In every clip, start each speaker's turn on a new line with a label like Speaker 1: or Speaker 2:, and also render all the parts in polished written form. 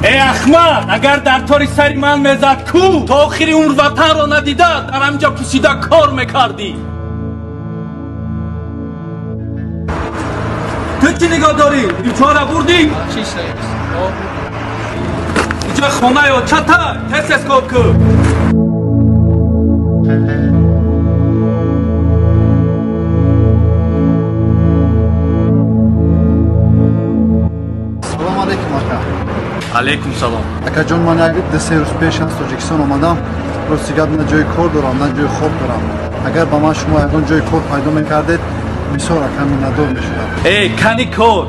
Speaker 1: ای احمق، اگر در طوری سری من میزد کو تا آخری عمر وطن را ندیده در همینجا پوسیده کار میکردی. تو چی نگاه داری؟ بیچاره بردی؟
Speaker 2: چی سیست؟
Speaker 1: اینجا خانه یا چطور؟ تست اسکوپ کن.
Speaker 3: سلام علیکم آقا.
Speaker 1: علیکم سلام.
Speaker 3: اکا جان من یک 2 روز پیش از تاجیکستان آمدم. روزیگر نه جای کار دارم نه جای خواب دارم. اگر با من شما یگان جای کار پیدا میکردید میسار کمی ندار میشدم.
Speaker 1: ای کنی کار،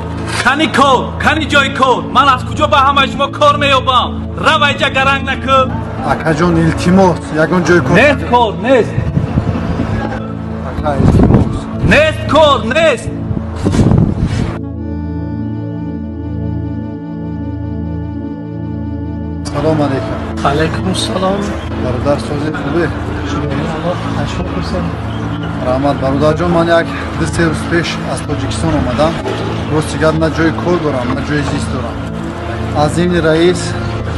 Speaker 1: کنی جای کار. من از کجا به همه شما کار میابم؟ رو اینجا گرنگ نکن.
Speaker 3: اکا جان التماس یگان جای کار
Speaker 1: نیست کار نیست.
Speaker 3: اکا التماس
Speaker 1: نیست کار نیست.
Speaker 3: سلام علیکم.
Speaker 2: علیکم السلام.
Speaker 3: برادر سازی خوبه؟
Speaker 2: تشکر کنم.
Speaker 3: رحمت برادر جان من یک 2 روز پیش از تاجیکستان آمدم. روزیگر نه جای کار دارم نه جای زیست دارم. از این رئیس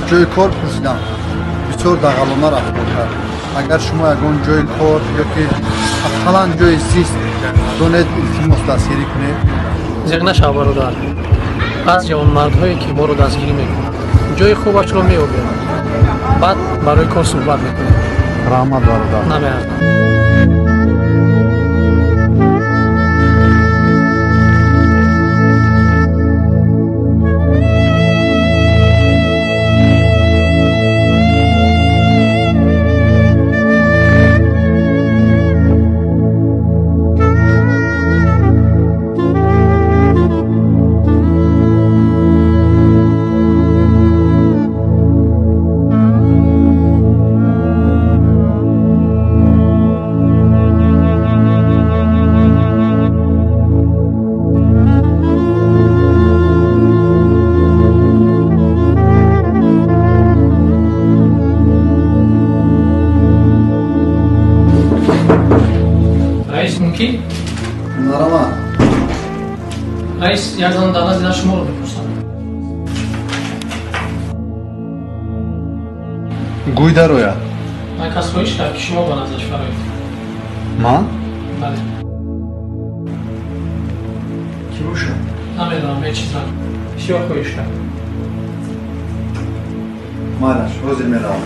Speaker 3: جای کار پرسیدم. بسیار دغلانه رفتار کرد. اگر شما یگان جای کار یا که اقلا جای زیست دونید التماس دستگیری کنید.
Speaker 2: زیغ نشو برادر. از جوانمردهایی که ما رو دستگیری میکنند جای خوبش رو میابیم. بعد برای کار صحبت میکنیم.
Speaker 3: رحمت برادر.
Speaker 2: نمیارم. کی؟
Speaker 3: نرما
Speaker 2: رئیس یک زن دعوت دیدن شما رو بپرسم.
Speaker 3: گوی درویا.
Speaker 2: من کس خواهیش کرد که شما با نظرش فرایید.
Speaker 3: من؟
Speaker 2: بله.
Speaker 3: کی باشه؟
Speaker 2: نمیدونم یه چیز نکن. شما خواهیش کرد.
Speaker 3: مالش روزی میرم.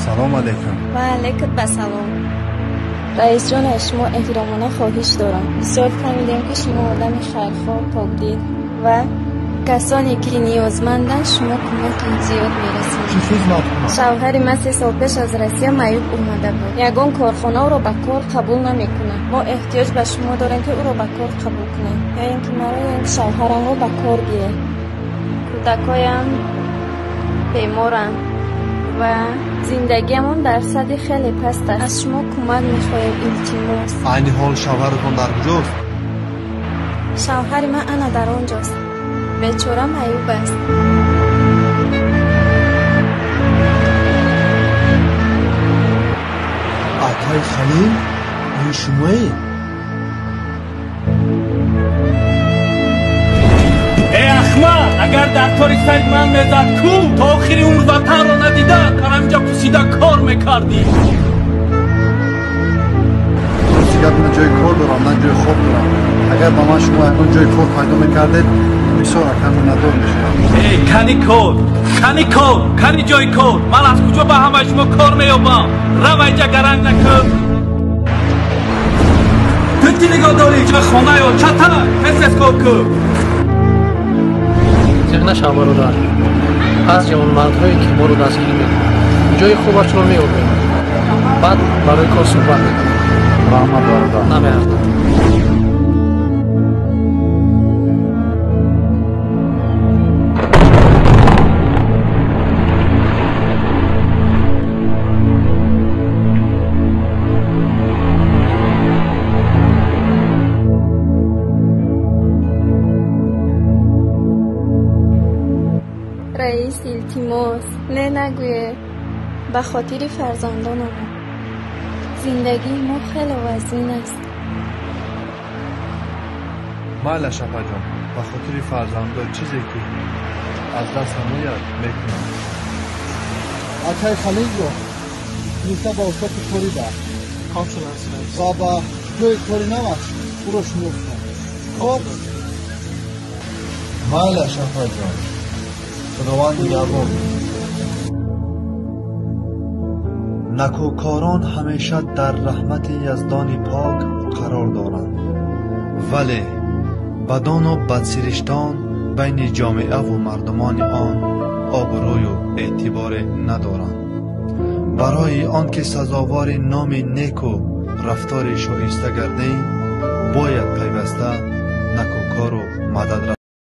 Speaker 3: سلام علیکم.
Speaker 4: و علیکم بسلام. رئیس جان از شما احترامانه خواهش دارم. بسیار فهمیدیم که شما آدم خیرخواه پاکدل و کسانی که نیازمندن شما کمک زیاد میرسید. شوهر من 3 سال پیش از روسیه معیوب اومده بود. یگان کارخانه او را به کار قبول نمیکنه. ما احتیاج به شما داریم که او را به کار قبول کنیم. یا اینکه مرا یا اینکه شوهرم رو به کار گیره. کودکایم بیمارن و زندگیمون در سطح خیلی پست است. از شما کمک میخوایم. التماس.
Speaker 3: عین حال شوهرتون در کجاست؟
Speaker 4: شوهر من انا در آنجاست. بیچاره معیوب است.
Speaker 3: آقای خلیل این شمایی؟
Speaker 1: ای احمق، اگر در طوری سری من میزد کو تا آخری عمر وطن را ندیده در همینجا پوسیده کار میکردی.
Speaker 3: روزیگر نه جای کار دارم نه جای خواب دارم. اگر با من شما یگان جای کار پیدا میکردید بسیار کمی ندار میشدم.
Speaker 1: ای کنی کار کنی جای کار من از کجا به همه شما کار میابم رو اینجا گرنگ نکن تو چی نگاه داری اینجا خانه یا چطور کسی کار کن
Speaker 2: زیر نشو برادر از جوان مردهایی که ما رو دستگیری میکنن جای خوبش رو میابیم بعد برای کار صحبت میکنم
Speaker 3: رحمت برادر
Speaker 2: نمیارد
Speaker 4: رئیس التماس نگویه به خاطر فرزندانم زندگی ما خیلی وزین است
Speaker 3: بله شفا جان به خاطر فرزندا چیزی که از دست نمیاد میکنم اتای خلیل رو نیسته با اوسط کوری ده
Speaker 2: کام شده است رئیس
Speaker 3: و با جوی کوری نماش بروش میفتم خب بله شفا جان خداوند نگهبان نکوکاران همیشه در رحمت یزدان پاک قرار دارند ولی بدان و بدسرشتان بین جامعه و مردمان آن آبروی و اعتبار ندارند برای آنکه سزاوار نام نیک و رفتار شایسته گردیم باید پیوسته نکوکار و مدد